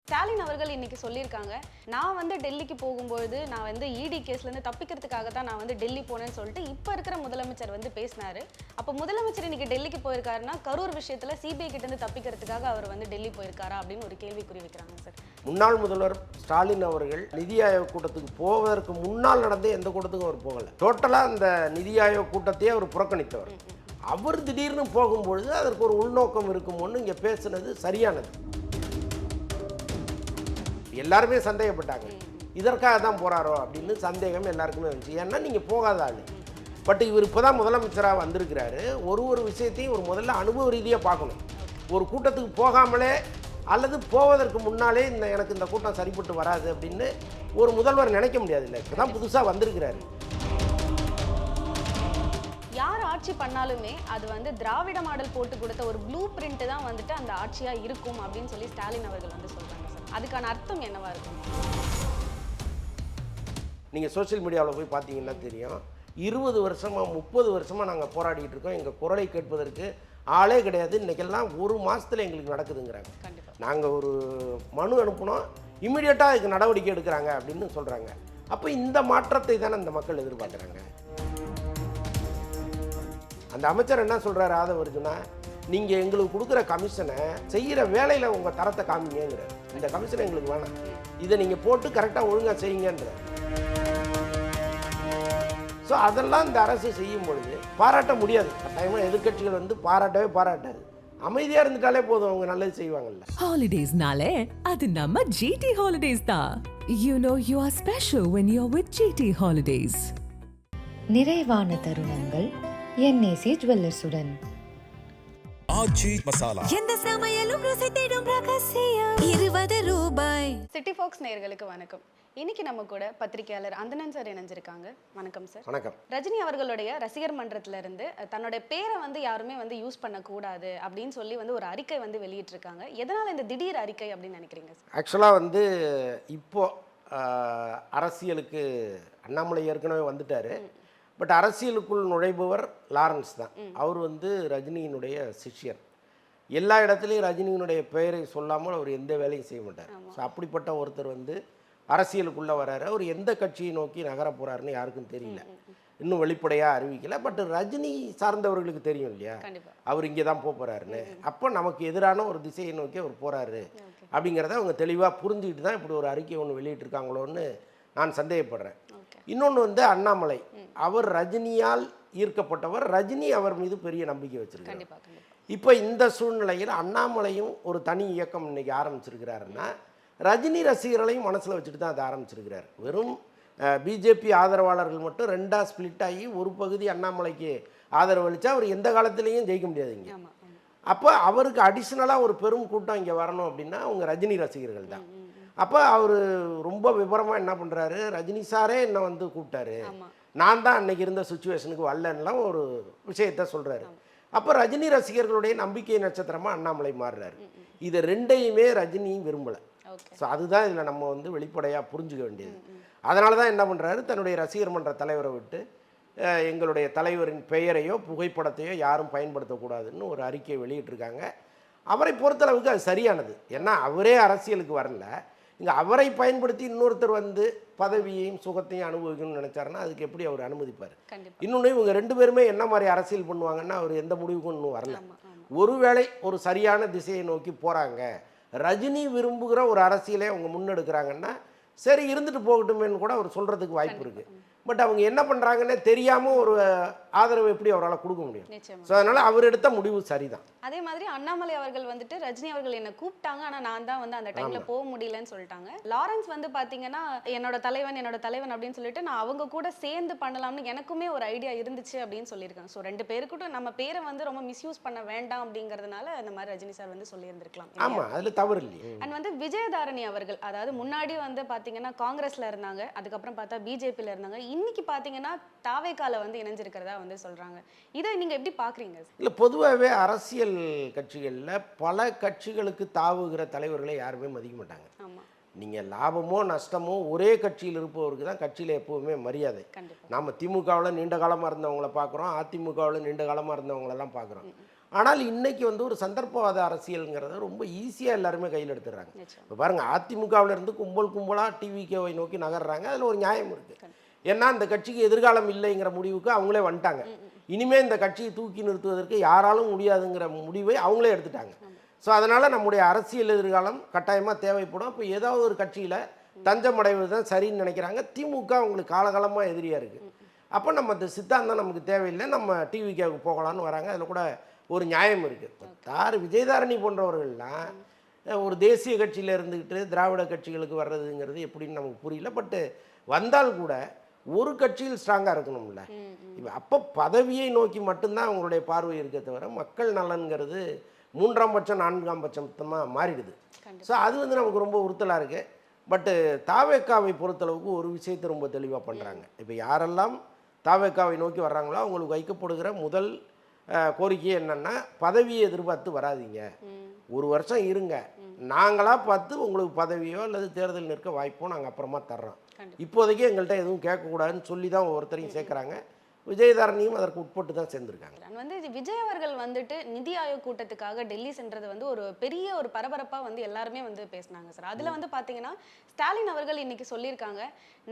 ஸ்டாலின் அவர்கள் இன்னைக்கு சொல்லியிருக்காங்க, நான் வந்து டெல்லிக்கு போகும்பொழுது நான் வந்து இடி கேஸ்லேருந்து தப்பிக்கிறதுக்காக தான் நான் வந்து டெல்லி போனேன்னு சொல்லிட்டு இப்போ இருக்கிற முதலமைச்சர் வந்து பேசினாரு. அப்போ முதலமைச்சர் இன்னைக்கு டெல்லிக்கு போயிருக்காருன்னா கரூர் விஷயத்தில் சிபிஐ கிட்டேருந்து தப்பிக்கிறதுக்காக அவர் வந்து டெல்லி போயிருக்காரா அப்படின்னு ஒரு கேள்விக்குறி வைக்கிறாங்க சார். முன்னாள் முதல்வர் ஸ்டாலின் அவர்கள் நிதி ஆயோக் கூட்டத்துக்கு போவதற்கு முன்னால் நடந்த எந்த கூட்டத்துக்கும் அவர் போகலை. டோட்டலாக அந்த நிதி ஆயோக் கூட்டத்தையே அவர் புறக்கணித்தவர். அவர் திடீர்னு போகும்பொழுது அதற்கு ஒரு உள்நோக்கம் இருக்குமோன்னு இங்கே பேசுனது சரியானது. எல்லாருமே சந்தேகப்பட்டாங்க, இதற்காக தான் போகிறாரோ அப்படின்னு சந்தேகம் எல்லாருக்குமே வந்துச்சு. ஏன்னா நீங்கள் போகாத ஆள். பட் இவர் இப்போ தான் முதலமைச்சராக வந்திருக்கிறாரு. ஒரு விஷயத்தையும் ஒரு முதல்ல அனுபவ ரீதியாக பார்க்கணும். ஒரு கூட்டத்துக்கு போகாமலே அல்லது போவதற்கு முன்னாலே எனக்கு இந்த கூட்டம் சரிப்பட்டு வராது அப்படின்னு ஒரு முதல்வர் நினைக்க முடியாது. இல்லை, இப்போ தான் புதுசாக வந்திருக்கிறாரு. யார் ஆட்சி பண்ணாலுமே அது வந்து திராவிட மாடல் போட்டு கொடுத்த ஒரு ப்ளூ பிரிண்ட் தான் வந்துட்டு அந்த ஆட்சியாக இருக்கும் அப்படின்னு சொல்லி ஸ்டாலின் அவர்கள் வந்து சொல்கிறாங்க சார். அதுக்கான அர்த்தம் என்னவா இருக்கும்? நீங்கள் சோஷியல் மீடியாவில் போய் பார்த்தீங்கன்னா தெரியும். 20 வருஷமாக 30 வருஷமாக நாங்கள் போராடிட்டு இருக்கோம். எங்கள் குரலை கேட்பதற்கு ஆளே கிடையாது. இன்றைக்கெல்லாம் ஒரு மாதத்தில் எங்களுக்கு நடக்குதுங்கிறாங்க. நாங்கள் ஒரு மனு அனுப்பினோம், இம்மிடியட்டாக அதுக்கு நடவடிக்கை எடுக்கிறாங்க அப்படின்னு சொல்கிறாங்க. அப்போ இந்த மாற்றத்தை தானே அந்த மக்கள் எதிர்பார்க்குறாங்க. அந்த அமைச்சர் என்ன சொல்கிறாரு ஆதவ அர்ஜுனா, நீங்கள் எங்களுக்கு கொடுக்குற கமிஷனை செய்கிற வேலையில் உங்கள் தரத்தை காமிங்கிற, இந்த கமிஷனை எங்களுக்கு வேணாம், இதை நீங்கள் போட்டு கரெக்டாக ஒழுங்காக செய்யுங்கன்ற. ஸோ அதெல்லாம் இந்த அரசு செய்யும் பொழுது பாராட்ட முடியாது. கட்டாயமாக எதிர்கட்சிகள் வந்து பாராட்டாது. அமைதியாக இருந்துட்டாலே போதும், அவங்க நல்லது செய்வாங்கல்ல. ஹாலிடேஸ்னாலே அது நம்ம ஜிடி ஹாலிடேஸ் தான். You know you are special when you're with GT Holidays. நிறைவான தருணங்கள் என்ஏசி ஜுவல்லர்ஸுடன். ஆச்சி மசாலா எந்த சமையலும் ருசி தேடும் ரகசியம் 20 ரூபாய். சிட்டி ஃபாக்ஸ் நேயர்களுக்கு வணக்கம். இன்னைக்கு நம்ம கூட பத்திரிகையாளர் அந்தணன் சார் இணைஞ்சிருக்காங்க. வணக்கம் சார். வணக்கம். ரஜினி அவர்களுடைய ரசிகர் மன்றத்துல இருந்து தன்னுடைய பேரை வந்து யாருமே வந்து யூஸ் பண்ணக்கூடாது அப்படின்னு சொல்லி வந்து ஒரு அறிக்கை வந்து வெளியிட்டிருக்காங்க. எதனால இந்த திடீர் அறிக்கை அப்படின்னு நினைக்கிறீங்க சார்? ஆக்சுவலாக வந்து இப்போ அரசியலுக்கு அண்ணாமலை ஏற்கனவே வந்துட்டார். பட் அரசியலுக்குள் நுழைபவர் லாரன்ஸ் தான். அவர் வந்து ரஜினியினுடைய சிஷ்யர். எல்லா இடத்துலையும் ரஜினியினுடைய பெயரை சொல்லாமல் அவர் எந்த வேலையும் செய்ய மாட்டார். ஸோ அப்படிப்பட்ட ஒருத்தர் வந்து அரசியலுக்குள்ளே வர்றாரு. அவர் எந்த கட்சியை நோக்கி நகர போகிறாருன்னு யாருக்கும் தெரியல, இன்னும் வெளிப்படையாக அறிவிக்கலை. பட் ரஜினி சார்ந்தவர்களுக்கு தெரியும் இல்லையா, அவர் இங்கே தான் போகிறாருன்னு. அப்போ நமக்கு எதிரான ஒரு திசையை நோக்கி அவர் போகிறாரு அப்படிங்கிறத அவங்க தெளிவாக புரிஞ்சுக்கிட்டு தான் இப்படி ஒரு அறிக்கை ஒன்று வெளியிட்டிருக்காங்களோன்னு நான் சந்தேகப்படுறேன். இன்னொன்று வந்து அண்ணாமலை, அவர் ரஜினியால் ஈர்க்கப்பட்டவர். ரஜினி அவர் மீது பெரிய நம்பிக்கை வச்சிருக்காரு. இப்போ இந்த சூழ்நிலையில் அண்ணாமலையும் ஒரு தனி இயக்கம் இன்னைக்கு ஆரம்பிச்சிருக்கிறாருன்னா ரஜினி ரசிகர்களையும் மனசில் வச்சுட்டு தான் அதை ஆரம்பிச்சிருக்கிறார். வெறும் பிஜேபி ஆதரவாளர்கள் மட்டும் ரெண்டாக ஸ்பிளிட் ஆகி ஒரு பகுதி அண்ணாமலைக்கு ஆதரவு அளித்தா அவர் எந்த காலத்திலையும் ஜெயிக்க முடியாதுங்க. அப்போ அவருக்கு அடிஷ்னலாக ஒரு பெரும் கூட்டம் இங்கே வரணும் அப்படின்னா அவங்க ரஜினி ரசிகர்கள் தான். அப்போ அவர் ரொம்ப விவரமாக என்ன பண்ணுறாரு, ரஜினி சாரே என்னை வந்து கூப்பிட்டாரு, நான் தான் அன்னைக்கு இருந்த சுச்சுவேஷனுக்கு வரலன்னெலாம் ஒரு விஷயத்த சொல்கிறாரு. அப்போ ரஜினி ரசிகர்களுடைய நம்பிக்கை நட்சத்திரமாக அண்ணாமலை மாறுறாரு. இதை ரெண்டையுமே ரஜினியும் விரும்பலை. ஸோ அதுதான் இதில் நம்ம வந்து வெளிப்படையாக புரிஞ்சுக்க வேண்டியது. அதனால தான் என்ன பண்ணுறாரு, தன்னுடைய ரசிகர் மன்ற தலைவரை விட்டு எங்களுடைய தலைவரின் பெயரையோ புகைப்படத்தையோ யாரும் பயன்படுத்தக்கூடாதுன்னு ஒரு அறிக்கையை வெளியிட்டிருக்காங்க. அவரை பொறுத்தளவுக்கு அது சரியானது. ஏன்னா அவரே அரசியலுக்கு வரல, இங்கே அவரை பயன்படுத்தி இன்னொருத்தர் வந்து பதவியையும் சுகத்தையும் அனுபவிக்கணும்னு நினச்சாருன்னா அதுக்கு எப்படி அவர் அனுமதிப்பார்? இன்னொன்று இவங்க ரெண்டு பேருமே என்ன மாதிரி அரசியல் பண்ணுவாங்கன்னா அவர் எந்த முடிவுக்கும் இன்னும் வரல. ஒருவேளை ஒரு சரியான திசையை நோக்கி போகிறாங்க, ரஜினி விரும்புகிற ஒரு அரசியலை அவங்க முன்னெடுக்கிறாங்கன்னா சரி இருந்துட்டு போகட்டுமேன்னு கூட அவர் சொல்கிறதுக்கு வாய்ப்பு இருக்குது. பட் அவங்க என்ன பண்ணுறாங்கன்னே தெரியாமல் ஒரு ஆதரவு எப்படி அவரால் கொடுக்க முடியும்? ஸோ அதனால் அவர் எடுத்த முடிவு சரிதான். அதே மாதிரி அண்ணாமலை அவர்கள் வந்துட்டு ரஜினி அவர்கள் என்னை கூப்பிட்டாங்க, ஆனால் நான் தான் வந்து அந்த டைமில் போக முடியலன்னு சொல்லிட்டாங்க. லாரன்ஸ் வந்து பார்த்தீங்கன்னா என்னோட தலைவன் அப்படின்னு சொல்லிட்டு நான் அவங்க கூட சேர்ந்து பண்ணலாம்னு எனக்குமே ஒரு ஐடியா இருந்துச்சு அப்படின்னு சொல்லியிருக்காங்க. ஸோ ரெண்டு பேருக்கிட்ட நம்ம பேரை வந்து ரொம்ப மிஸ்யூஸ் பண்ண வேண்டாம் அப்படிங்கிறதுனால இந்த மாதிரி ரஜினி சார் வந்து சொல்லியிருந்திருக்கலாம். ஆமாம், அதில் தவறு இல்லையே. அண்ட் வந்து விஜயதாரணி அவர்கள், அதாவது முன்னாடி வந்து பார்த்தீங்கன்னா காங்கிரஸில் இருந்தாங்க, அதுக்கப்புறம் பார்த்தா பிஜேபியில் இருந்தாங்க, இன்னைக்கு பார்த்தீங்கன்னா தாவேகால வந்து இணைஞ்சிருக்கிறதா வந்து சொல்கிறாங்க. இதை நீங்கள் எப்படி பார்க்குறீங்க? இல்லை, பொதுவாகவே அரசியல் கட்சிகளில் பல கட்சிகளுக்கு தாவுகிற தலைவர்களை யாருமே மதிக்க மாட்டாங்க. நீங்கள் லாபமோ நஷ்டமோ ஒரே கட்சியில் இருப்பவருக்கு தான் கட்சியில் எப்போவுமே மரியாதை. நாம் திமுகவில் நீண்ட காலமாக இருந்தவங்கள பார்க்குறோம், அதிமுகவில் நீண்ட காலமாக இருந்தவங்களெல்லாம் பார்க்குறோம். ஆனால் இன்னைக்கு வந்து ஒரு சந்தர்ப்பவாத அரசியலுங்கிறத ரொம்ப ஈஸியாக எல்லாருமே கையில் எடுத்துடுறாங்க. இப்போ பாருங்கள், அதிமுகவிலேருந்து கும்பல் கும்பலாக டிவிகேவை நோக்கி நகர்றாங்க. அதில் ஒரு நியாயம் இருக்குது. ஏன்னா அந்த கட்சிக்கு எதிர்காலம் இல்லைங்கிற முடிவுக்கு அவங்களே வந்துட்டாங்க. இனிமேல் இந்த கட்சியை தூக்கி நிறுத்துவதற்கு யாராலும் முடியாதுங்கிற முடிவை அவங்களே எடுத்துட்டாங்க. ஸோ அதனால் நம்முடைய அரசியல் எதிர்காலம் கட்டாயமாக தேவைப்படும். இப்போ ஏதாவது ஒரு கட்சியில் தஞ்சம் அடைவது தான் சரின்னு நினைக்கிறாங்க. திமுக அவங்களுக்கு காலகாலமாக எதிரியாக இருக்குது. அப்போ நம்ம இந்த சித்தாந்தம் நமக்கு தேவையில்லை, நம்ம டிவிகேவுக்கு போகலான்னு வராங்க. அதில் கூட ஒரு நியாயம் இருக்குது. விஜயதாரணி போன்றவர்கள்லாம் ஒரு தேசிய கட்சியில் இருந்துக்கிட்டு திராவிட கட்சிகளுக்கு வர்றதுங்கிறது எப்படின்னு நமக்கு புரியல. பட்டு வந்தால் கூட ஒரு கட்சியில் ஸ்ட்ராங்காக இருக்கணும்ல. இப்போ அப்போ பதவியை நோக்கி மட்டும்தான் அவங்களுடைய பார்வை இருக்க தவிர மக்கள் நலன்கிறது 3ஆம் பட்சம் 4ஆம் பட்சமாக மாறிடுது. ஸோ அது வந்து நமக்கு ரொம்ப உறுத்தலாக இருக்குது. பட்டு தாவேக்காவை பொறுத்தளவுக்கு ஒரு விஷயத்தை ரொம்ப தெளிவாக பண்ணுறாங்க. இப்போ யாரெல்லாம் தாவேக்காவை நோக்கி வர்றாங்களோ அவங்களுக்கு வைக்கப்படுகிற முதல் கோரிக்கை என்னென்னா, பதவியை எதிர்பார்த்து வராதிங்க, ஒரு வருஷம் இருங்க, நாங்களாக பார்த்து உங்களுக்கு பதவியோ அல்லது தேர்தல் நிற்க வாய்ப்போ நாங்கள் அப்புறமா தர்றோம், இப்போதைக்கு எங்கள்கிட்ட எதுவும் கேட்கக்கூடாதுன்னு சொல்லி தான் ஒவ்வொருத்தரையும் சேர்க்குறாங்க. விஜயதாரணியும் அதற்கு உட்பட்டு தான் சேர்ந்துருக்காங்க. வந்து விஜய் அவர்கள் வந்துட்டு நிதி ஆயோக் கூட்டத்துக்காக டெல்லி சென்றது வந்து ஒரு பெரிய ஒரு பரபரப்பாக வந்து எல்லாருமே வந்து பேசினாங்க சார். அதில் வந்து பார்த்தீங்கன்னா ஸ்டாலின் அவர்கள் இன்னைக்கு சொல்லியிருக்காங்க,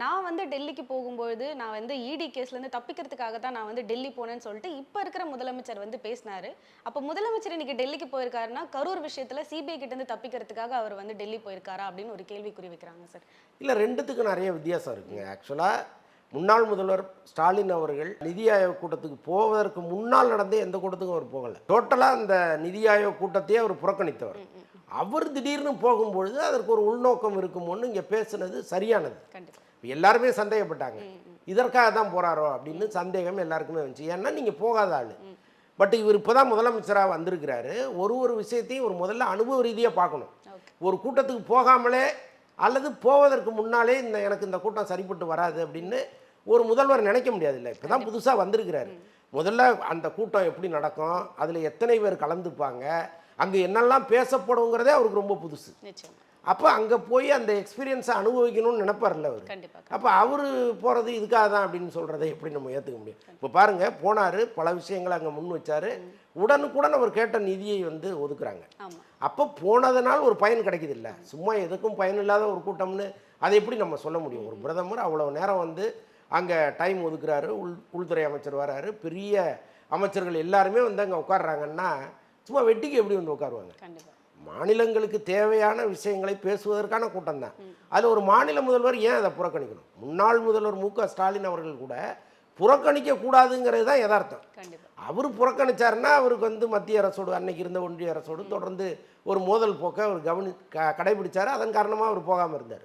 நான் வந்து டெல்லிக்கு போகும்பொழுது நான் வந்து இடி கேஸ்லேருந்து தப்பிக்கிறதுக்காக தான் நான் வந்து டெல்லி போனேன்னு சொல்லிட்டு இப்போ இருக்கிற முதலமைச்சர் வந்து பேசினாரு. அப்போ முதலமைச்சர் இன்னைக்கு டெல்லிக்கு போயிருக்காருன்னா கரூர் விஷயத்தில் சிபிஐ கிட்டேருந்து தப்பிக்கிறதுக்காக அவர் வந்து டெல்லி போயிருக்காரா அப்படின்னு ஒரு கேள்விக்குறி வைக்கிறாங்க சார். இல்லை, ரெண்டுத்துக்கும் நிறைய வித்தியாசம் இருக்குங்க. ஆக்சுவலாக முன்னாள் முதல்வர் ஸ்டாலின் அவர்கள் நிதி ஆயோக் கூட்டத்துக்கு போவதற்கு முன்னால் நடந்த எந்த கூட்டத்துக்கும் அவர் போகலை. டோட்டலாக அந்த நிதி ஆயோக் கூட்டத்தையே அவர் புறக்கணித்தவர். அவர் திடீர்னு போகும்பொழுது அதற்கு ஒரு உள்நோக்கம் இருக்குமோன்னு இங்கே பேசுனது சரியானது. எல்லாருமே சந்தேகப்பட்டாங்க, இதற்காக தான் போகிறாரோ அப்படின்னு சந்தேகம் எல்லாருக்குமே வந்துச்சு. ஏன்னா நீங்கள் போகாத ஆள். பட் இவர் இப்போ தான் முதலமைச்சராக வந்திருக்கிறாரு. ஒரு விஷயத்தையும் ஒரு முதல்ல அனுபவ ரீதியாக பார்க்கணும். ஒரு கூட்டத்துக்கு போகாமலே அல்லது போவதற்கு முன்னாலே எனக்கு இந்த கூட்டம் சரிப்பட்டு வராது அப்படின்னு ஒரு முதல்வர் நினைக்க முடியாது. இல்லை, இப்போ தான் புதுசாக வந்திருக்கிறாரு. முதல்ல அந்த கூட்டம் எப்படி நடக்கும், அதில் எத்தனை பேர் கலந்துப்பாங்க, அங்கே என்னெல்லாம் பேசப்படுங்கிறதே அவருக்கு ரொம்ப புதுசு. அப்போ அங்கே போய் அந்த எக்ஸ்பீரியன்ஸை அனுபவிக்கணும்னு நினைப்பார்ல அவர். அப்போ அவர் போகிறது இதுக்காக தான் அப்படின்னு சொல்கிறத எப்படி நம்ம ஏற்றுக்க முடியும்? இப்போ பாருங்கள், போனார், பல விஷயங்களை அங்கே முன் வச்சார், உடனுக்குடன் அவர் கேட்ட நிதியை வந்து ஒதுக்குறாங்க. அப்போ போனதுனால் ஒரு பயன் கிடைக்குது இல்லை, சும்மா எதுக்கும் பயன் இல்லாத ஒரு கூட்டம்னு அதை எப்படி நம்ம சொல்ல முடியும்? ஒரு பிரதமர் அவ்வளோ நேரம் வந்து அங்கே டைம் ஒதுக்குறாரு, உள்துறை அமைச்சர் வராரு, பெரிய அமைச்சர்கள் எல்லாருமே வந்து அங்கே உட்காடுறாங்கன்னா சும்மா வெட்டிக்கு எப்படி வந்து உட்காருவாங்க? மாநிலங்களுக்கு தேவையான விஷயங்களை பேசுவதற்கான கூட்டம் தான். அதில் ஒரு மாநில முதல்வர் ஏன் அதை புறக்கணிக்கணும்? முன்னாள் முதல்வர் மு.க. ஸ்டாலின் அவர்கள் கூட புறக்கணிக்க கூடாதுங்கிறது தான் யதார்த்தம். அவர் புறக்கணிச்சாருன்னா அவருக்கு வந்து மத்திய அரசோடு, அன்னைக்கு இருந்த ஒன்றிய அரசோடு தொடர்ந்து ஒரு மோதல் போக்க அவர் கடைபிடிச்சார். அதன் காரணமாக அவர் போகாமல் இருந்தார்.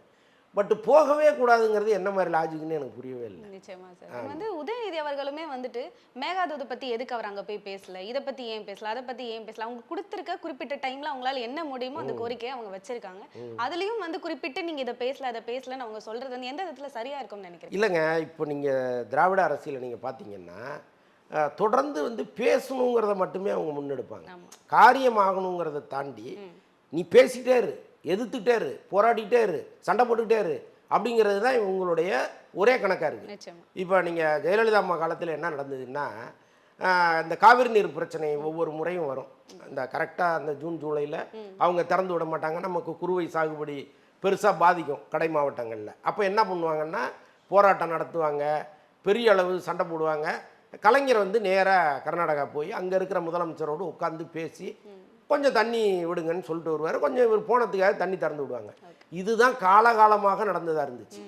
பட் போகவே கூடாதுங்கிறது என்ன மாதிரி லாஜிக்னு எனக்கு புரியவே இல்லை. நிச்சயமா சார். வந்து உதயநிதி அவர்களுமே வந்துட்டு மேகாதூதை பற்றி எதுக்கு அவர் அங்கே போய் பேசல, இதை பற்றி ஏன் பேசல, அதை பற்றி ஏன் பேசல, அவங்க கொடுத்துருக்க குறிப்பிட்ட டைமில் அவங்களால என்ன முடியுமோ அந்த கோரிக்கையை அவங்க வச்சிருக்காங்க. அதுலேயும் வந்து குறிப்பிட்டு நீங்கள் இதை பேசல அதை பேசலன்னு அவங்க சொல்கிறது வந்து எந்த விதத்தில் சரியாக இருக்கும்னு நினைக்கிறேன்? இல்லைங்க, இப்போ நீங்கள் திராவிட அரசியலை நீங்கள் பார்த்தீங்கன்னா தொடர்ந்து வந்து பேசணுங்கிறத மட்டுமே அவங்க முன்னெடுப்பாங்க. காரியமாகணுங்கிறத தாண்டி நீ பேசிட்டே இரு, எதிர்த்துட்டே இரு, போராடிட்டே இரு, சண்டை போட்டுக்கிட்டே இரு அப்படிங்கிறது தான் இவங்களுடைய ஒரே கணக்காக இருக்குது. இப்போ நீங்கள் ஜெயலலிதா அம்மா காலத்தில் என்ன நடந்ததுன்னா, இந்த காவிரி நீர் பிரச்சனை ஒவ்வொரு முறையும் வரும். இந்த கரெக்டாக அந்த ஜூன் ஜூலையில் அவங்க திறந்து விட மாட்டாங்க. நமக்கு குறுவை சாகுபடி பெருசாக பாதிக்கும் கடை மாவட்டங்களில். அப்போ என்ன பண்ணுவாங்கன்னா போராட்டம் நடத்துவாங்க, பெரிய அளவு சண்டை போடுவாங்க. கலைஞர் வந்து நேராக கர்நாடகா போய் அங்கே இருக்கிற முதலமைச்சரோடு உட்காந்து பேசி கொஞ்சம் தண்ணி விடுங்கன்னு சொல்லிட்டு வருவார். கொஞ்சம் இவர் போனதுக்காக தண்ணி திறந்து விடுவாங்க. இதுதான் காலகாலமாக நடந்ததாக இருந்துச்சு.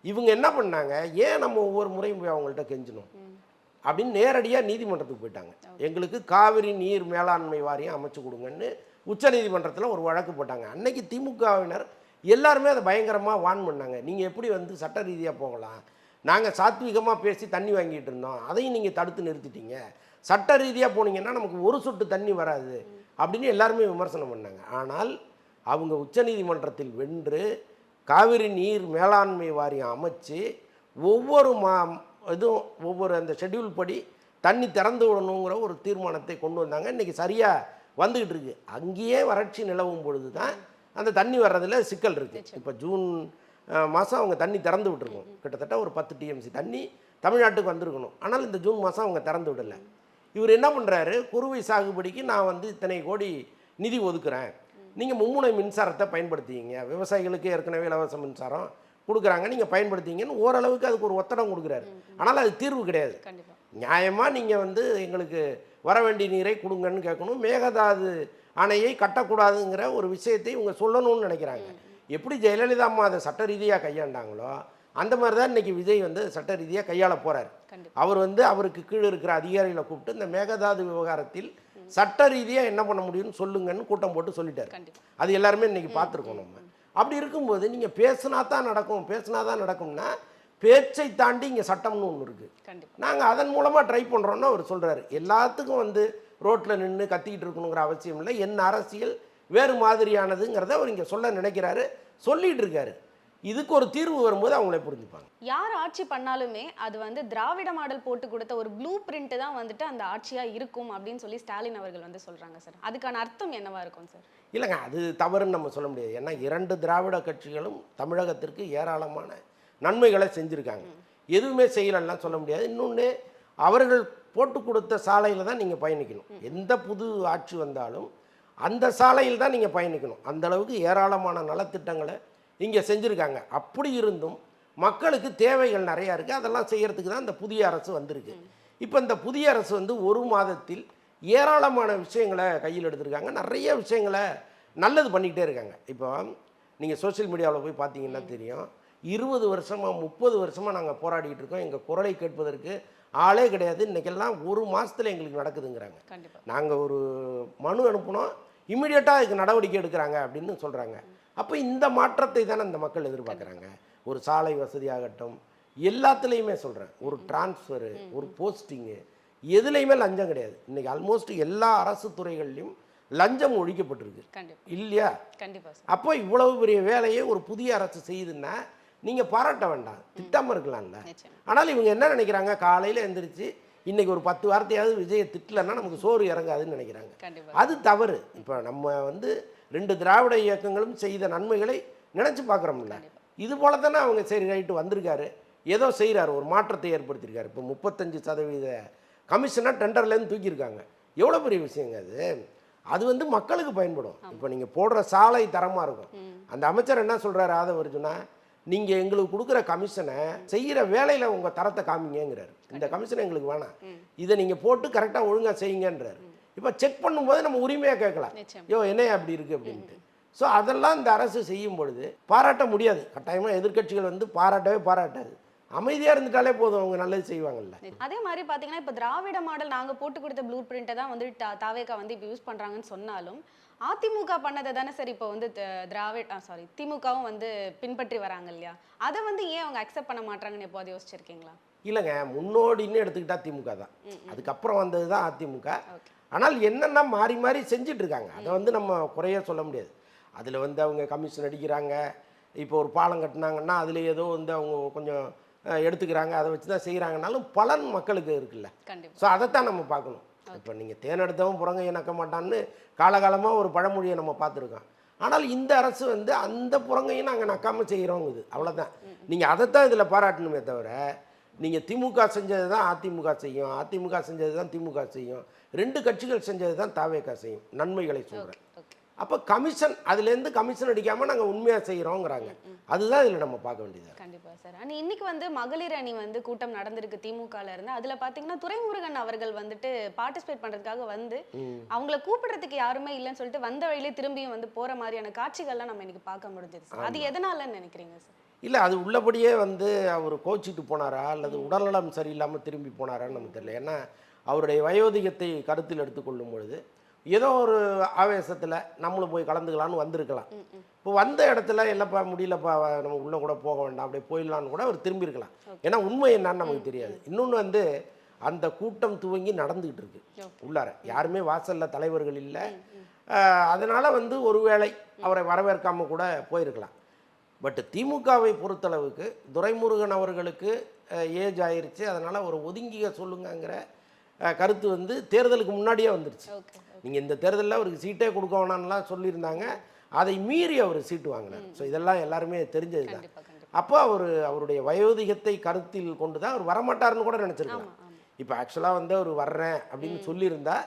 இவங்க என்ன பண்ணாங்க, ஏன் நம்ம ஒவ்வொரு முறையும் போய் அவங்கள்ட்ட கெஞ்சணும் அப்படின்னு நேரடியாக நீதிமன்றத்துக்கு போயிட்டாங்க. எங்களுக்கு காவிரி நீர் மேலாண்மை வாரியம் அமைச்சு கொடுங்கன்னு உச்சநீதிமன்றத்தில் ஒரு வழக்கு போட்டாங்க. அன்னைக்கு திமுகவினர் எல்லாருமே அதை பயங்கரமாக வான் பண்ணாங்க. நீங்கள் எப்படி வந்து சட்ட ரீதியாக போகலாம், நாங்கள் சாத்விகமாக பேசி தண்ணி வாங்கிட்டு இருந்தோம், அதையும் நீங்கள் தடுத்து நிறுத்திட்டீங்க, சட்ட ரீதியாக போனீங்கன்னா நமக்கு ஒரு சொட்டு தண்ணி வராது அப்படின்னு எல்லாருமே விமர்சனம் பண்ணாங்க. ஆனால் அவங்க உச்சநீதிமன்றத்தில் வென்று காவிரி நீர் மேலாண்மை வாரியம் அமைச்சு ஒவ்வொரு ஒவ்வொரு அந்த ஷெட்யூல் படி தண்ணி திறந்து விடணுங்கிற ஒரு தீர்மானத்தை கொண்டு வந்தாங்க. இன்றைக்கி சரியாக வந்துக்கிட்டு இருக்குது. அங்கேயே வறட்சி நிலவும் பொழுது தான் அந்த தண்ணி வர்றதில் சிக்கல் இருக்குது. இப்போ ஜூன் மாதம் அவங்க தண்ணி திறந்து விட்டுருக்கோம். கிட்டத்தட்ட ஒரு 10 TMC தண்ணி தமிழ்நாட்டுக்கு வந்திருக்கணும். ஆனால் இந்த ஜூன் மாதம் அவங்க திறந்து விடலை. இவர் என்ன பண்ணுறாரு, குறுவை சாகுபடிக்கு நான் வந்து இத்தனை கோடி நிதி ஒதுக்குறேன், நீங்கள் மும்முனை மின்சாரத்தை பயன்படுத்திங்க, விவசாயிகளுக்கு ஏற்கனவே இலவச மின்சாரம் கொடுக்குறாங்க, நீங்கள் பயன்படுத்திங்கன்னு ஓரளவுக்கு அதுக்கு ஒரு ஒத்தடம் கொடுக்குறாரு. ஆனால் அது தீர்வு கிடையாது. கண்டிப்பா நியாயமாக நீங்கள் வந்து எங்களுக்கு வர வேண்டிய நீரை கொடுங்கன்னு கேட்கணும். மேகதாது அணையை கட்டக்கூடாதுங்கிற ஒரு விஷயத்தை இவங்க சொல்லணும்னு நினைக்கிறாங்க. எப்படி ஜெயலலிதா அம்மா அதை சட்ட ரீதியாக கையாண்டாங்களோ அந்த மாதிரி தான் இன்றைக்கி விஜய் வந்து சட்ட ரீதியாக கையாள போகிறார். அவர் வந்து அவருக்கு கீழே இருக்கிற அதிகாரிகளை கூப்பிட்டு இந்த மேகதாது விவகாரத்தில் சட்ட ரீதியாக என்ன பண்ண முடியும்னு சொல்லுங்கன்னு கூட்டம் போட்டு சொல்லிட்டார். அது எல்லாருமே இன்றைக்கி பார்த்துருக்கோம். நம்ம அப்படி இருக்கும்போது நீங்கள் பேசுனா தான் நடக்கும்னா பேச்சை தாண்டி இங்கே சட்டம்னு ஒன்று இருக்குது. நாங்கள் அதன் மூலமாக ட்ரை பண்ணுறோன்னு அவர் சொல்கிறாரு. எல்லாத்துக்கும் வந்து ரோட்டில் நின்று கத்திக்கிட்டு இருக்கணுங்கிற அவசியம் இல்லை, என் அரசியல் வேறு மாதிரியானதுங்கிறத அவர் இங்கே சொல்ல நினைக்கிறாரு, சொல்லிகிட்டு இருக்காரு. இதுக்கு ஒரு தீர்வு வரும்போது அவங்களே புரிஞ்சுப்பாங்க. யார் ஆட்சி பண்ணாலுமே அது வந்து திராவிட மாடல் போட்டு கொடுத்த ஒரு ப்ளூ பிரிண்ட் தான் வந்துட்டு அந்த ஆட்சியாக இருக்கும் அப்படின்னு சொல்லி ஸ்டாலின் அவர்கள் வந்து சொல்கிறாங்க சார். அதுக்கான அர்த்தம் என்னவா இருக்கும் சார்? இல்லைங்க, அது தவறுன்னு நம்ம சொல்ல முடியாது. ஏன்னா 2 திராவிட கட்சிகளும் தமிழகத்திற்கு ஏராளமான நன்மைகளை செஞ்சுருக்காங்க. எதுவுமே செய்யலைன்னா சொல்ல முடியாது. இன்னொன்று, அவர்கள் போட்டு கொடுத்த சாலையில் தான் நீங்கள் பயணிக்கணும். எந்த புது ஆட்சி வந்தாலும் அந்த சாலையில் தான் நீங்கள் பயணிக்கணும். அந்த அளவுக்கு ஏராளமான நலத்திட்டங்களை இங்கே செஞ்சுருக்காங்க. அப்படி இருந்தும் மக்களுக்கு தேவைகள் நிறையா இருக்குது. அதெல்லாம் செய்கிறதுக்கு தான் இந்த புதிய அரசு வந்திருக்கு. இப்போ இந்த புதிய அரசு வந்து 1 மாதத்தில் ஏராளமான விஷயங்களை கையில் எடுத்திருக்காங்க. நிறைய விஷயங்களை நல்லது பண்ணிக்கிட்டே இருக்காங்க. இப்போ நீங்கள் சோஷியல் மீடியாவில் போய் பார்த்தீங்கன்னா தெரியும், 20 வருஷமாக 30 வருஷமாக நாங்கள் போராடிக்கிட்டு இருக்கோம், எங்கள் குரலை கேட்பதற்கு ஆளே கிடையாது, இன்றைக்கெல்லாம் 1 மாதத்தில் எங்களுக்கு நடக்குதுங்கிறாங்க. நாங்கள் ஒரு மனு அனுப்புனோம், இம்மிடியட்டாக அதுக்கு நடவடிக்கை எடுக்கிறாங்க அப்படின்னு சொல்கிறாங்க. அப்போ இந்த மாற்றத்தை தானே இந்த மக்கள் எதிர்பார்க்குறாங்க. ஒரு சாலை வசதியாகட்டும், எல்லாத்துலேயுமே சொல்கிறேன், ஒரு டிரான்ஸ்ஃபரு, ஒரு போஸ்டிங்கு, எதுலேயுமே லஞ்சம் கிடையாது. இன்றைக்கி ஆல்மோஸ்ட் எல்லா அரசு துறைகள்லையும் லஞ்சம் ஒழிக்கப்பட்டிருக்கு இல்லையா? அப்போ இவ்வளவு பெரிய வேலையை ஒரு புதிய அரசு செய்யுதுன்னா நீங்கள் பாராட்ட வேண்டாம், திட்டாமல் இருக்கலாம்ல. ஆனால் இவங்க என்ன நினைக்கிறாங்க, காலையில் எழுந்திரிச்சு இன்றைக்கி ஒரு 10 வார்த்தையாவது விஜயை திட்டலைன்னா நமக்கு சோறு இறங்காதுன்னு நினைக்கிறாங்க. அது தவறு. இப்போ நம்ம வந்து 2 திராவிட இயக்கங்களும் செய்த நன்மைகளை நினச்சி பார்க்குறோம்ல. இது போல தானே அவங்க சரி ரைட்டு வந்திருக்காரு, ஏதோ செய்கிறாரு, ஒரு மாற்றத்தை ஏற்படுத்தியிருக்காரு. இப்போ 35% கமிஷனை டெண்டர்லேருந்து தூக்கியிருக்காங்க. எவ்வளோ பெரிய விஷயங்க அது. அது வந்து மக்களுக்கு பயன்படும். இப்போ நீங்கள் போடுற சாலை தரமாக இருக்கும். அந்த அமைச்சர் என்ன சொல்கிறாரு, ஆதவர்ஜுனா, நீங்கள் எங்களுக்கு கொடுக்குற கமிஷனை செய்கிற வேலையில் உங்கள் தரத்தை காமிங்கிறாரு. இந்த கமிஷனை எங்களுக்கு வேணாம், இதை நீங்கள் போட்டு கரெக்டாக ஒழுங்காக செய்யுங்கன்றாரு. இப்போ செக் பண்ணும்போது நம்ம உரிமையாக கேட்கலாம், என்னையா அப்படி இருக்குது அப்படின்ட்டு. ஸோ அதெல்லாம் இந்த அரசு செய்யும் பொழுது பாராட்ட முடியாது. கட்டாயமாக எதிர்க்கட்சிகள் வந்து பாராட்டாது. அமைதியாக இருந்துட்டாலே போதும், அவங்க நல்லது செய்வாங்கல்ல. அதே மாதிரி பார்த்தீங்கன்னா இப்போ திராவிட மாடல் நாங்கள் போட்டு கொடுத்த ப்ளூ பிரிண்ட்டை தான் வந்து தாவேக்கா வந்து இப்போ யூஸ் பண்ணுறாங்கன்னு சொன்னாலும் அதிமுக பண்ணதை தானே சார் இப்போ வந்து திமுகவும் வந்து பின்பற்றி வராங்க இல்லையா? அதை வந்து ஏன் அவங்க அக்செப்ட் பண்ண மாட்டாங்கன்னு எப்போது யோசிச்சிருக்கீங்களா? இல்லைங்க, முன்னோடின்னு எடுத்துக்கிட்டா திமுக தான், அதுக்கப்புறம் வந்தது தான் அதிமுக. ஆனால் என்னென்னா மாறி மாறி செஞ்சுட்டு இருக்காங்க. அதை வந்து நம்ம குறைய சொல்ல முடியாது. அதில் வந்து அவங்க கமிஷன் அடிக்கிறாங்க. இப்போ ஒரு பாலம் கட்டினாங்கன்னா அதில் ஏதோ வந்து அவங்க கொஞ்சம் எடுத்துக்கிறாங்க, அதை வச்சு தான் செய்கிறாங்கனாலும் பலன் மக்களுக்கு இருக்குல்ல. ஸோ அதைத்தான் நம்ம பார்க்கணும். இப்போ நீங்கள் தேனெடுத்தவன் புறங்கையை நக்க மாட்டான்னு காலகாலமாக ஒரு பழமொழியை நம்ம பார்த்துருக்கோம். ஆனால் இந்த அரசு வந்து அந்த புறங்கையும் நாங்கள் நக்காமல் செய்கிறோங்குது, அவ்வளோதான். நீங்கள் அதைத்தான் இதில் பாராட்டணுமே தவிர, நீங்கள் திமுக செஞ்சது தான் அதிமுக செய்யும், அதிமுக செஞ்சது தான் திமுக செய்யும், 2 கட்சிகள் செஞ்சது தான் தாவேக்கா செய்யும், நன்மைகளை சொல்கிறேன். அப்போ கமிஷன், அதுலேருந்து கமிஷன் அடிக்காமல் நாங்கள் உண்மையாக செய்கிறோங்கிறாங்க. அதுதான் இதில் நம்ம பார்க்க வேண்டியது. கண்டிப்பாக சார். ஆனால் இன்னைக்கு வந்து மகளிர் அணி வந்து கூட்டம் நடந்திருக்கு திமுகவில் இருந்து. அதில் பார்த்தீங்கன்னா துரைமுருகன் அவர்கள் வந்துட்டு பார்ட்டிசிபேட் பண்ணுறதுக்காக வந்து அவங்கள கூப்பிடுறதுக்கு யாருமே இல்லைன்னு சொல்லிட்டு வந்த வழியிலே திரும்பியும் வந்து போகிற மாதிரியான காட்சிகள்லாம் நம்ம இன்னைக்கு பார்க்க முடிஞ்சது சார். அது எதனாலன்னு நினைக்கிறீங்க சார்? இல்லை, அது உள்ளபடியே வந்து அவர் கோச்சிட்டு போனாரா அல்லது உடல்நலம் சரியில்லாமல் திரும்பி போனாரான்னு நமக்கு தெரியல. ஏன்னா அவருடைய வயோதிகத்தை கருத்தில் எடுத்துக்கொள்ளும் பொழுது ஏதோ ஒரு ஆவேசத்தில் நம்மளும் போய் கலந்துக்கலான்னு வந்திருக்கலாம். இப்போ வந்த இடத்துல இல்லைப்பா முடியலப்பா நம்ம உள்ளே கூட போக வேண்டாம், அப்படியே போயிடலான்னு கூட அவர் திரும்பியிருக்கலாம். ஏன்னா உண்மை என்னன்னு நமக்கு தெரியாது. இன்னொன்று வந்து அந்த கூட்டம் துவங்கி நடந்துக்கிட்டு இருக்கு உள்ளார, யாருமே வாசலில் தலைவர்கள் இல்லை. அதனால் வந்து ஒருவேளை அவரை வரவேற்காமல் கூட போயிருக்கலாம். பட் திமுகவை பொறுத்தளவுக்கு துரைமுருகன் அவர்களுக்கு ஏஜ் ஆயிடுச்சு, அதனால் ஒரு ஒதுங்கிய சொல்லுங்கிற கருத்து வந்து தேர்தலுக்கு முன்னாடியே வந்துருச்சு. நீங்கள் இந்த தேர்தலில் அவருக்கு சீட்டே கொடுக்க வேணான்லாம் சொல்லியிருந்தாங்க, அதை மீறி அவர் சீட்டு வாங்கினார். ஸோ இதெல்லாம் எல்லாருமே தெரிஞ்சது தான். அப்போ அவருடைய வயோதிகத்தை கருத்தில் கொண்டு தான் அவர் வரமாட்டார்னு கூட நினச்சிருக்கலாம். இப்போ ஆக்சுவலாக வந்து அவர் வர்றேன் அப்படின்னு சொல்லியிருந்தா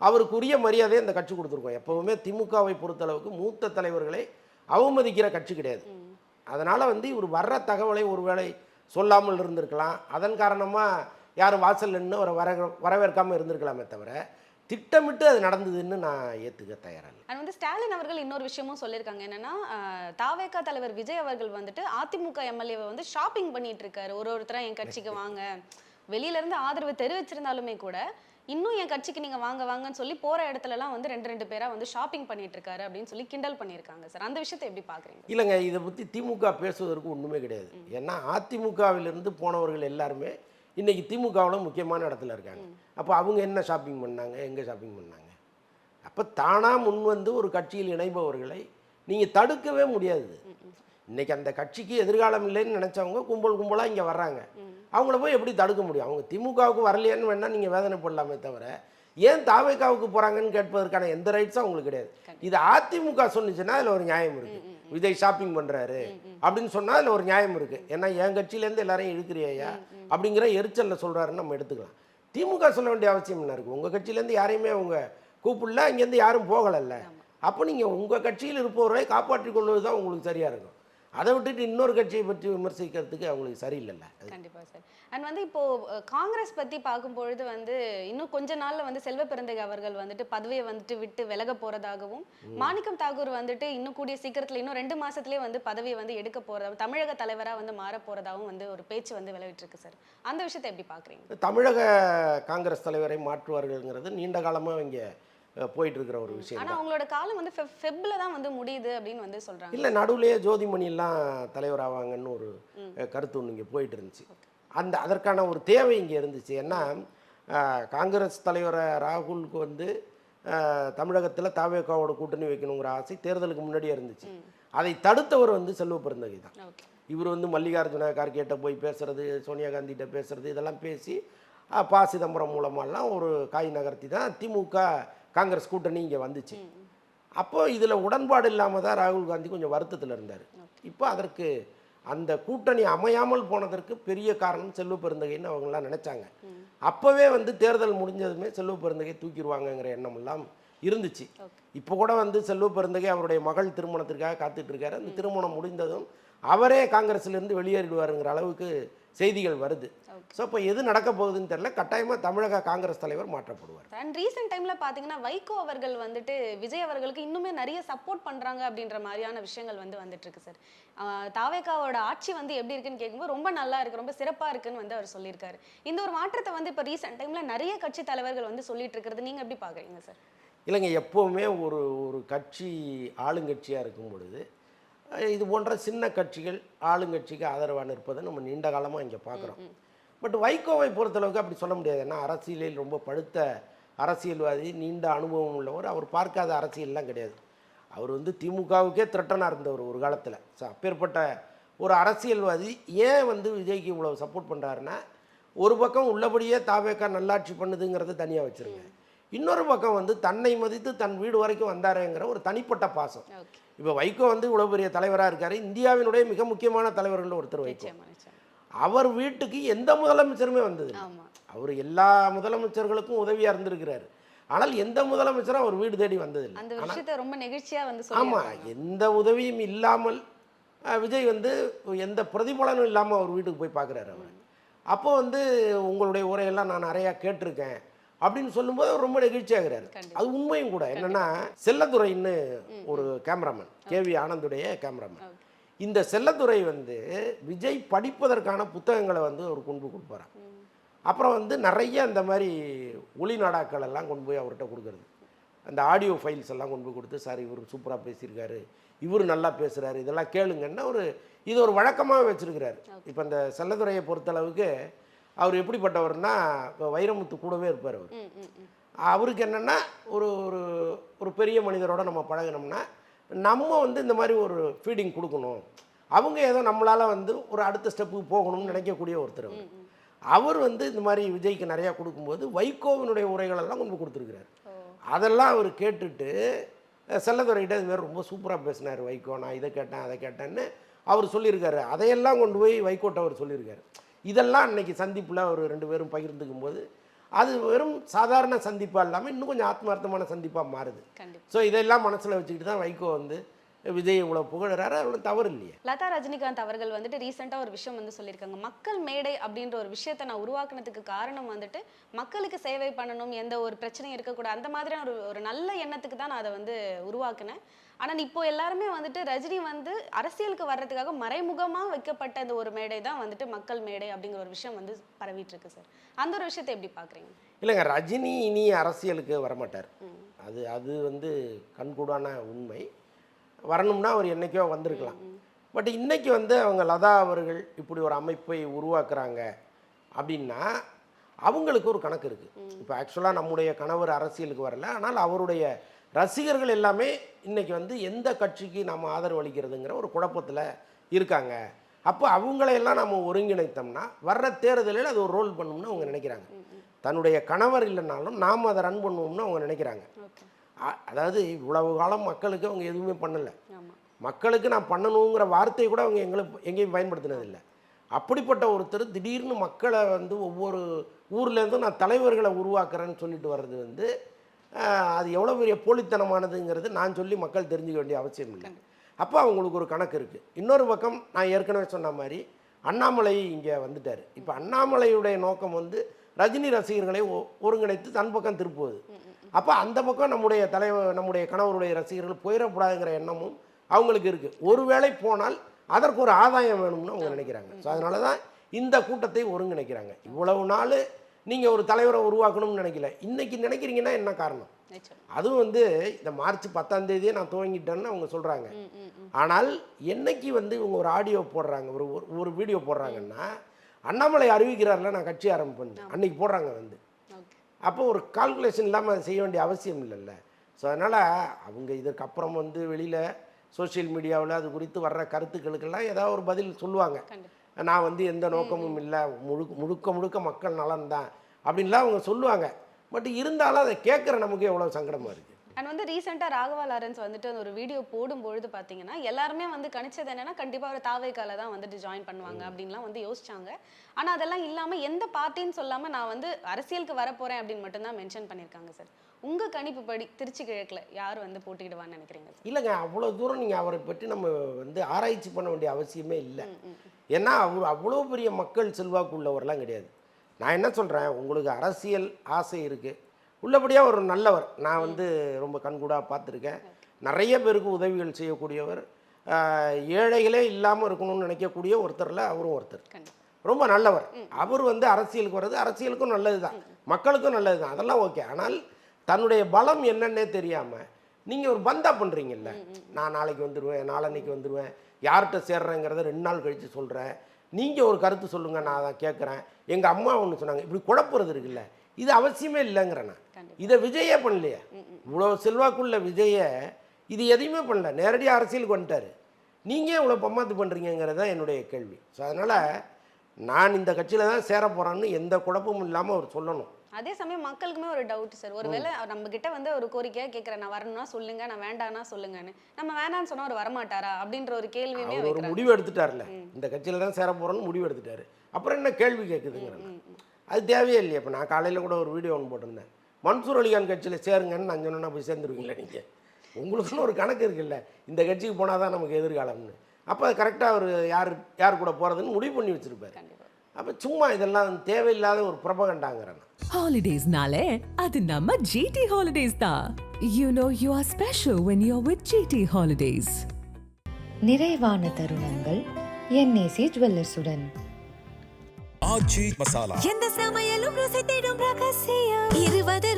அவருக்குரிய மரியாதையை இந்த கட்சி கொடுத்துருக்கோம். எப்போவுமே திமுகவை பொறுத்தளவுக்கு மூத்த தலைவர்களை அவமதிக்கிற கட்சி கிடையாது. அதனால் வந்து இவர் வர்ற தகவலை ஒருவேளை சொல்லாமல் இருந்திருக்கலாம். அதன் காரணமாக யாரும் வாசல் நின்று அவரை வரவேற்காமல் இருந்திருக்கலாமே தவிர திட்டமிட்டு அது நடந்ததுன்னு நான் ஏற்றுக்க தயாராக இல்லை. அது வந்து ஸ்டாலின் அவர்கள் இன்னொரு விஷயமும் சொல்லியிருக்காங்க. என்னன்னா தாவேகா தலைவர் விஜய் அவர்கள் வந்துட்டு அதிமுக எம்எல்ஏவை வந்து ஷாப்பிங் பண்ணிட்டு இருக்காரு. ஒருத்தரா என் கட்சிக்கு வாங்க, வெளியில இருந்து ஆதரவு தெரிவிச்சிருந்தாலுமே கூட இன்னும் என் கட்சிக்கு நீங்க வாங்க வாங்கன்னு சொல்லி போற இடத்துலலாம் வந்து ரெண்டு பேரா வந்து ஷாப்பிங் பண்ணிட்டு இருக்காரு அப்படின்னு சொல்லி கிண்டல் பண்ணியிருக்காங்க சார். அந்த விஷயத்தை எப்படி பாக்குறீங்க? இல்லைங்க, இதை பற்றி திமுக பேசுவதற்கு ஒன்றுமே கிடையாது. ஏன்னா அதிமுகவிலிருந்து போனவர்கள் எல்லாருமே இன்றைக்கி திமுகவில் முக்கியமான இடத்துல இருக்காங்க. அப்போ அவங்க என்ன ஷாப்பிங் பண்ணாங்க, எங்கே ஷாப்பிங் பண்ணாங்க? அப்போ தானாக முன் வந்து ஒரு கட்சியில் இணைபவர்களை நீங்கள் தடுக்கவே முடியாது. இன்றைக்கி அந்த கட்சிக்கு எதிர்காலம் இல்லைன்னு நினச்சவங்க கும்பலாக இங்கே வர்றாங்க. அவங்கள போய் எப்படி தடுக்க முடியும்? அவங்க திமுகவுக்கு வரலையான்னு வேணால் நீங்கள் வேதனைப்படலாமே தவிர ஏன் தாவேகாவுக்கு போகிறாங்கன்னு கேட்பதற்கான எந்த ரைட்ஸும் அவங்களுக்கு கிடையாது. இது அதிமுக சொன்னிச்சுன்னா அதில் ஒரு நியாயம் இருக்குது. விஜய் ஷாப்பிங் பண்ணுறாரு அப்படின்னு சொன்னால் அதில் ஒரு நியாயம் இருக்குது. ஏன்னா என் கட்சியிலேருந்து எல்லாரையும் இழுக்கிறியா அப்படிங்கிற எரிச்சலில் சொல்கிறாருன்னு நம்ம எடுத்துக்கலாம். திமுக சொல்ல வேண்டிய அவசியம் என்ன இருக்குது? உங்கள் கட்சியிலேருந்து யாரையுமே அவங்க கூப்பிடல, இங்கேருந்து யாரும் போகலைல்ல. அப்போ நீங்கள் உங்கள் கட்சியில் இருப்பவரை காப்பாற்றிக் கொள்வது தான் உங்களுக்கு சரியாக இருக்கும். அதை விட்டுட்டு இன்னொரு கட்சியை பற்றி விமர்சிக்கிறதுக்கு அவங்களுக்கு சரியில்லைல்ல. கண்டிப்பா சார். அண்ட் வந்து இப்போ காங்கிரஸ் பத்தி பார்க்கும்பொழுது வந்து இன்னும் கொஞ்ச நாள்ல வந்து செல்வ பெருந்தகை அவர்கள் வந்துட்டு பதவியை வந்துட்டு விட்டு விலக போறதாகவும், மாணிக்கம் தாகூர் வந்துட்டு இன்னும் கூடிய சீக்கிரத்துல இன்னும் 2 மாசத்துலயே வந்து பதவியை வந்து எடுக்க போறதாகவும், தமிழக தலைவரா வந்து மாற போறதாகவும் வந்து ஒரு பேச்சு வந்து விளைவிட்டு இருக்கு சார். அந்த விஷயத்தை எப்படி பாக்குறீங்க? தமிழக காங்கிரஸ் தலைவரை மாற்றுவார்கள்ங்கிறது நீண்ட காலமாக இங்கே போயிட்டு இருக்கிற ஒரு விஷயம். ஆனா அவங்களோட காலம் வந்து ஃபெப்ல தான் வந்து முடியுது அப்படின்னு வந்து சொல்றாங்க. இல்லை, நடுவுலேயே ஜோதிமணிலாம் தலைவர் ஆவாங்கன்னு ஒரு கருத்து ஒன்று இங்கே போயிட்டு இருந்துச்சு. அதற்கான ஒரு தேவை இங்கே இருந்துச்சு. ஏன்னா காங்கிரஸ் தலைவரை ராகுலுக்கு வந்து தமிழகத்தில் தாவேகாவோட கூட்டணி வைக்கணுங்கிற ஆசை தேர்தலுக்கு முன்னாடியே இருந்துச்சு. அதை தடுத்தவர் வந்து செல்வ பெருந்தகை தான். இவர் வந்து மல்லிகார்ஜுன கார்கேட்ட போய் பேசுறது, சோனியா காந்திகிட்ட பேசுறது, இதெல்லாம் பேசி ப. சிதம்பரம் மூலமாலாம் ஒரு காய் நகர்த்தி தான் திமுக காங்கிரஸ் கூட்டணி இங்கே வந்துச்சு. அப்போ இதில் உடன்பாடு இல்லாமல் தான் ராகுல் காந்தி கொஞ்சம் வருத்தத்தில் இருந்தார். இப்போ அதற்கு அந்த கூட்டணி அமையாமல் போனதற்கு பெரிய காரணம் செல்வ பெருந்தகைன்னு அவங்களாம் நினச்சாங்க. அப்போவே வந்து தேர்தல் முடிஞ்சதுமே செல்வ பெருந்தகை தூக்கிடுவாங்கங்கிற எண்ணமெல்லாம் இருந்துச்சு. இப்போ கூட வந்து செல்வ பெருந்தகை அவருடைய மகள் திருமணத்திற்காக காத்துட்டு இருக்காரு. அந்த திருமணம் முடிந்ததும் அவரே காங்கிரஸ்லேருந்து வெளியேறிடுவாருங்கிற அளவுக்கு செய்திகள் வருது. ஸோ இப்போ எது நடக்க போகுதுன்னு தெரியல. கட்டாயமாக தமிழக காங்கிரஸ் தலைவர் மாற்றப்படுவார். அண்ட் ரீசெண்ட் டைம்ல பார்த்தீங்கன்னா வைகோ அவர்கள் வந்துட்டு விஜய் அவர்களுக்கு இன்னுமே நிறைய சப்போர்ட் பண்றாங்க அப்படின்ற மாதிரியான விஷயங்கள் வந்து வந்துட்டு இருக்கு சார். தாவேகாவோட ஆட்சி வந்து எப்படி இருக்குன்னு கேட்கும்போது ரொம்ப நல்லா இருக்கு, ரொம்ப சிறப்பா இருக்குன்னு வந்து அவர் சொல்லியிருக்காரு. இந்த ஒரு மாற்றத்தை வந்து இப்போ ரீசெண்ட் டைம்ல நிறைய கட்சி தலைவர்கள் வந்து சொல்லிட்டு இருக்கிறது நீங்க எப்படி பாக்குறீங்க சார்? இல்லைங்க, எப்போவுமே ஒரு கட்சி ஆளுங்கட்சியாக இருக்கும் பொழுது இது போன்ற சின்ன கட்சிகள் ஆளுங்கட்சிக்கு ஆதரவாக இருப்பதை நம்ம நீண்ட காலமாக இங்கே பார்க்குறோம். பட் வைகோவை பொறுத்தளவுக்கு அப்படி சொல்ல முடியாது. ஏன்னா அரசியலில் ரொம்ப படுத்த அரசியல்வாதி, நீண்ட அனுபவம் உள்ளவர். அவர் பார்க்காத அரசியல்லாம் கிடையாது. அவர் வந்து திமுகவுக்கே த்ரெட்டனாக இருந்தவர் ஒரு காலத்தில். ஸோ அப்பேற்பட்ட ஒரு அரசியல்வாதி ஏன் வந்து விஜய்க்கு இவ்வளோ சப்போர்ட் பண்ணுறாருன்னா, ஒரு பக்கம் உள்ளபடியே தாவேகா நல்லாட்சி பண்ணுதுங்கிறத தனியாக வச்சுருங்க, இன்னொரு பக்கம் வந்து தன்னை மதித்து தன் வீடு வரைக்கும் வந்தாருங்கிற ஒரு தனிப்பட்ட பாசம். இப்போ வைகோ வந்து இவ்வளோ பெரிய தலைவராக இருக்கார், இந்தியாவினுடைய மிக முக்கியமான தலைவர்கள் ஒருத்தர் வைகோ. அவர் வீட்டுக்கு எந்த முதலமைச்சருமே வந்தது. அவர் எல்லா முதலமைச்சர்களுக்கும் உதவியாக இருந்திருக்கிறார். ஆனால் எந்த முதலமைச்சரும் அவர் வீடு தேடி வந்ததில்லை. அந்த விஷயத்தை ரொம்ப நெகிழ்ச்சியா வந்து ஆமாம், எந்த உதவியும் இல்லாமல் விஜய் வந்து எந்த பிரதிபலனும் இல்லாமல் அவர் வீட்டுக்கு போய் பார்க்குறாரு அவர். அப்போ வந்து உங்களுடைய உரையெல்லாம் நான் நிறையா கேட்டிருக்கேன் அப்படின்னு சொல்லும்போது அவர் ரொம்ப நெகிழ்ச்சியாகிறாரு. அது உண்மையும் கூட. என்னென்னா செல்லதுரைன்னு ஒரு கேமராமேன், கேவி ஆனந்துடைய கேமராமேன். இந்த செல்லதுரை வந்து விஜய் படிப்பதற்கான புத்தகங்களை வந்து அவர் கொண்டு கொடுப்பாராம். அப்புறம் வந்து நிறைய இந்த மாதிரி ஒளி நாடாக்கள் எல்லாம் கொண்டு போய் அவர்கிட்ட கொடுக்குறது, அந்த ஆடியோ ஃபைல்ஸ் எல்லாம் கொண்டு போய் கொடுத்து, சார் இவர் சூப்பராக பேசியிருக்காரு, இவர் நல்லா பேசுகிறாரு, இதெல்லாம் கேளுங்கன்னா இது ஒரு வழக்கமாக வச்சுருக்கிறாரு. இப்போ இந்த செல்லதுரையை பொறுத்தளவுக்கு அவர் எப்படிப்பட்டவர்னா, இப்போ வைரமுத்து கூடவே இருப்பார். அவருக்கு என்னென்னா ஒரு பெரிய மனிதரோட நம்ம பழகினோம்னா நம்ம வந்து இந்த மாதிரி ஒரு ஃபீடிங் கொடுக்கணும், அவங்க ஏதோ நம்மளால் வந்து ஒரு அடுத்த ஸ்டெப்புக்கு போகணும்னு நினைக்கக்கூடிய ஒருத்தர். அவர் வந்து இந்த மாதிரி விஜய்க்கு நிறையா கொடுக்கும்போது வைகோவினுடைய உரைகளெல்லாம் கொண்டு கொடுத்துருக்கிறார். அதெல்லாம் அவர் கேட்டுட்டு செல்லதுரைகிட்ட இது மாதிரி ரொம்ப சூப்பராக பேசினார் வைகோ, நான் இதை கேட்டேன் அதை கேட்டேன்னு அவர் சொல்லியிருக்காரு. அதையெல்லாம் கொண்டு போய் வைகோட்ட அவர் சொல்லியிருக்காரு. இதெல்லாம் அன்றைக்கி சந்திப்பில் அவர் 2 பேரும் பகிர்ந்துக்கும் போது அது வெறும் சாதாரண சந்திப்பாக இல்லாமல் இன்னும் கொஞ்சம் ஆத்மார்த்தமான சந்திப்பாக மாறுது. கண்டிப்பா. ஸோ இதெல்லாம் மனசில் வச்சுக்கிட்டு தான் வைகோ வந்து விஜய் இவ்வளோ புகழறாரு, அவ்வளோ தவறு இல்லையே. லதா ரஜினிகாந்த் அவர்கள் வந்துட்டு ரீசெண்டாக ஒரு விஷயம் வந்து சொல்லியிருக்காங்க. மக்கள் மேடை அப்படின்ற ஒரு விஷயத்தை நான் உருவாக்குனதுக்கு காரணம் வந்துட்டு மக்களுக்கு சேவை பண்ணணும், எந்த ஒரு பிரச்சனையும் இருக்கக்கூடாது, அந்த மாதிரியான ஒரு நல்ல எண்ணத்துக்கு தான் நான் அதை வந்து உருவாக்குனேன். ஆனால் இப்போ எல்லாருமே வந்துட்டு ரஜினி வந்து அரசியலுக்கு வர்றதுக்காக மறைமுகமாக வைக்கப்பட்ட இந்த ஒரு மேடை தான் வந்துட்டு மக்கள் மேடை அப்படிங்கிற ஒரு விஷயம் வந்து பரவிட்டு இருக்கு சார். அந்த ஒரு விஷயத்தை எப்படி பார்க்குறீங்க? இல்லைங்க, ரஜினி இனி அரசியலுக்கு வரமாட்டார். அது வந்து கண்கூடான உண்மை. வரணும்னா அவர் என்றைக்கோ வந்திருக்கலாம். பட் இன்னைக்கு வந்து அவங்க லதா அவர்கள் இப்படி ஒரு அமைப்பை உருவாக்குறாங்க அப்படின்னா அவங்களுக்கு ஒரு கணக்கு இருக்குது. இப்போ ஆக்சுவலாக நம்முடைய கணவர் அரசியலுக்கு வரல, ஆனால் அவருடைய ரசிகர்கள் எல்லாமே இன்னைக்கு வந்து எந்த கட்சிக்கு நம்ம ஆதரவு அளிக்கிறதுங்கிற ஒரு குழப்பத்தில் இருக்காங்க. அப்போ அவங்களையெல்லாம் நம்ம ஒருங்கிணைத்தோம்னா வர்ற தேர்தலில் அது ஒரு ரோல் பண்ணணும்னு அவங்க நினைக்கிறாங்க. தன்னுடைய கணவர் இல்லைனாலும் நாம் அதை ரன் பண்ணுவோம்னு அவங்க நினைக்கிறாங்க. அதாவது இவ்வளவு காலம் மக்களுக்கு அவங்க எதுவுமே பண்ணலை. மக்களுக்கு நான் பண்ணணுங்கிற வார்த்தையை கூட அவங்க எங்கேயும் பயன்படுத்தினதில்லை. அப்படிப்பட்ட ஒருத்தர் திடீர்னு மக்களை வந்து ஒவ்வொரு ஊர்லேருந்தும் நான் தலைவர்களை உருவாக்குறேன்னு சொல்லிட்டு வர்றது வந்து அது எவ்வளோ பெரிய போலித்தனமானதுங்கிறது நான் சொல்லி மக்கள் தெரிஞ்சுக்க வேண்டிய அவசியம் இல்லை. அப்போ அவங்களுக்கு ஒரு கணக்கு இருக்குது. இன்னொரு பக்கம் நான் ஏற்கனவே சொன்ன மாதிரி அண்ணாமலை இங்கே வந்துட்டார். இப்போ அண்ணாமலையுடைய நோக்கம் வந்து ரஜினி ரசிகர்களை ஒருங்கிணைத்து தன் பக்கம் திருப்புவது. அப்போ அந்த பக்கம் நம்முடைய கணவருடைய ரசிகர்கள் போயிடக்கூடாதுங்கிற எண்ணமும் அவங்களுக்கு இருக்குது. ஒருவேளை போனால் அதற்கு ஒரு ஆதாயம் வேணும்னு அவங்க நினைக்கிறாங்க. ஸோ அதனால தான் இந்த கூட்டத்தை ஒருங்கிணைக்கிறாங்க. இவ்வளவு நாள் நீங்கள் ஒரு தலைவரை உருவாக்கணும்னு நினைக்கல, இன்னைக்கு நினைக்கிறீங்கன்னா என்ன காரணம்? அதுவும் வந்து இந்த மார்ச் 10ஆம் தேதியே நான் துவங்கிட்டேன்னு அவங்க சொல்கிறாங்க. ஆனால் என்னைக்கு வந்து இவங்க ஒரு ஆடியோ போடுறாங்க, ஒரு வீடியோ போடுறாங்கன்னா அண்ணாமலை அறிவிக்கிறார்ல நான் கட்சி ஆரம்பிப்பேன் அன்னைக்கு போடுறாங்க வந்து. அப்போ ஒரு கால்குலேஷன் இல்லாமல் அதை செய்ய வேண்டிய அவசியம் இல்லைல்ல. ஸோ அதனால் அவங்க இதற்கப்புறம் வந்து வெளியில் சோஷியல் மீடியாவில் அது குறித்து வர்ற கருத்துக்களுக்கெல்லாம் ஏதாவது ஒரு பதில் சொல்லுவாங்க. நான் வந்து எந்த நோக்கமும் இல்லை, முழுக்க மக்கள் நலன்தான் அப்படின்லாம் அவங்க சொல்லுவாங்க. பட் இருந்தாலும் அதை கேட்குற நமக்கு எவ்வளோ சங்கடமாக இருக்குது. அண்ட் வந்து ரீசெண்டாக ராகவா லாரன்ஸ் வந்துட்டு ஒரு வீடியோ போடும்பொழுது பார்த்தீங்கன்னா எல்லாருமே வந்து கணிச்சது என்னன்னா கண்டிப்பாக ஒரு தாவேக்கால தான் வந்துட்டு ஜாயின் பண்ணுவாங்க அப்படின்லாம் வந்து யோசிச்சாங்க. ஆனால் அதெல்லாம் இல்லாமல் எந்த பார்ட்டின்னு சொல்லாமல் நான் வந்து அரசியலுக்கு வரப்போகிறேன் அப்படின்னு மட்டும்தான் மென்ஷன் பண்ணியிருக்காங்க சார். உங்கள் கணிப்பு படி திருச்சி கிழக்கில் யார் வந்து போட்டிடுவான்னு நினைக்கிறீங்க சார்? இல்லைங்க, அவ்வளோ தூரம் நீங்கள் அவரை பற்றி நம்ம வந்து ஆராய்ச்சி பண்ண வேண்டிய அவசியமே இல்லை. ஏன்னா அவர் அவ்வளோ பெரிய மக்கள் செல்வாக்கு உள்ளவரெலாம் கிடையாது. நான் என்ன சொல்கிறேன், உங்களுக்கு அரசியல் ஆசை இருக்குது, உள்ளபடியாக ஒரு நல்லவர். நான் வந்து ரொம்ப கண்கூடாக பார்த்துருக்கேன். நிறைய பேருக்கு உதவிகள் செய்யக்கூடியவர், ஏழைகளே இல்லாமல் இருக்கணும்னு நினைக்கக்கூடிய ஒருத்தரில் அவரும் ஒருத்தர். ரொம்ப நல்லவர். அவர் வந்து அரசியலுக்கு வர்றது அரசியலுக்கும் நல்லது தான், மக்களுக்கும் நல்லது தான், அதெல்லாம் ஓகே. ஆனால் தன்னுடைய பலம் என்னன்னே தெரியாமல் நீங்கள் ஒரு பந்தா பண்ணுறீங்கல்ல, நான் நாளைக்கு வந்துடுவேன், நாளன்னைக்கு வந்துடுவேன், யார்கிட்ட சேர்றேங்கிறத 2 நாள் கழித்து சொல்கிறேன், நீங்கள் ஒரு கருத்து சொல்லுங்கள், நான் அதை கேட்குறேன், எங்கள் அம்மா ஒன்று சொன்னாங்க, இப்படி குழப்புறது இருக்குல்ல, இது அவசியமே இல்லைங்கிறேன். இதை விஜயே பண்ணலையே, இவ்வளோ செல்வாக்குள்ள விஜயை இது எதையுமே பண்ணல, நேரடியாக அரசியலுக்கு வந்துட்டார். நீங்கள் இவ்வளோ பம்மாத்து பண்ணுறீங்கிறது தான் என்னுடைய கேள்வி. ஸோ அதனால் நான் இந்த கட்சியில் தான் சேர போகிறேன்னு எந்த குழப்பமும் இல்லாமல் அவர் சொல்லணும். அதே சமயம் மக்களுக்குமே ஒரு டவுட் சார், ஒருவேளை நம்ம கிட்ட வந்து ஒரு கோரிக்கையாக கேட்குறேன், நான் வரணும்னா சொல்லுங்க, நான் வேண்டானா சொல்லுங்கன்னு, நம்ம வேண்டான்னு சொன்னால் அவர் வரமாட்டாரா அப்படின்ற ஒரு கேள்வியுமே ஒரு முடிவு எடுத்துட்டார்ல, இந்த கட்சியில் தான் சேர போகிறோன்னு முடிவு எடுத்துட்டாரு, அப்புறம் என்ன கேள்வி கேட்குதுங்கிறேன். அது தேவையே இல்லையா? இப்போ நான் காலையில் கூட ஒரு வீடியோ ஒன்று போட்டிருந்தேன், மன்சூர் அலிகான் கட்சியில் சேருங்கன்னு நான் சொன்னேன்னா போய் சேர்ந்துருவீங்களா நீங்கள்? உங்களுக்குன்னு ஒரு கணக்கு இருக்குல்ல, இந்த கட்சிக்கு போனால் தான் நமக்கு எதிர்காலம்னு. அப்போ அது கரெக்டாக அவர் யார் கூட போகிறதுன்னு முடிவு பண்ணி வச்சுருப்பார். அப்போ சும்மா இதெல்லாம் தேவையில்லாத ஒரு ப்ரொபகண்டாங்கிறேன். Holidays-nale, அது நம்ம GT Holidays தான். You know you are special when you're with GT Holidays. நிறைவான தருணங்கள் NAC ஜுவல்லர்ஸுடன். ஆச்சி மசாலா. எந்த சமையலும் ருசி தேடும் ரகசியம் 20